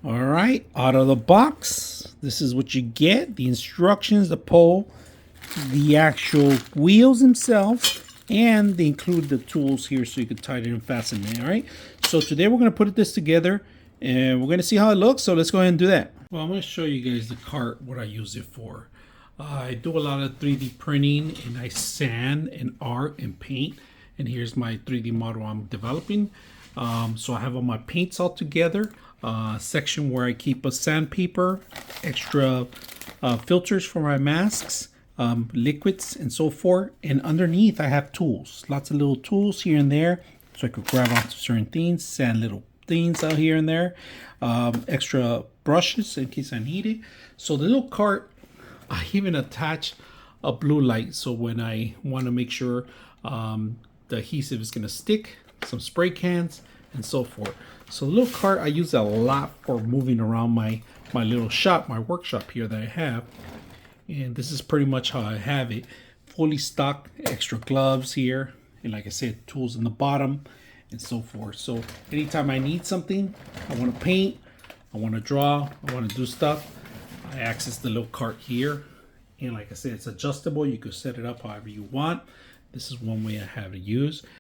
All right, out of the box, this is what you get. The instructions, the pole, the actual wheels themselves, and they include the tools here so you can tighten and fasten it. All right, so today we're going to put this together and we're going to see how it looks. So let's go ahead and do that. Well, I'm going to show you guys the cart, what I use it for. I do a lot of 3D printing and I sand and art and paint. And here's my 3D model I'm developing. So I have all my paints all together. Section where I keep a sandpaper, extra filters for my masks, liquids and so forth. And underneath I have tools, lots of little tools here and there. So I could grab onto certain things, sand little things out here and there. Extra brushes in case I need it. So the little cart, I even attach a blue light. So when I want to make sure the adhesive is going to stick, some spray cans and so forth. So the little cart I use a lot for moving around my little shop, my workshop here that I have. And this is pretty much how I have it. Fully stocked, extra gloves here. And like I said, tools in the bottom and so forth. So anytime I need something, I want to paint, I want to draw, I want to do stuff, I access the little cart here. And like I said, it's adjustable. You can set it up however you want. This is one way I have to use.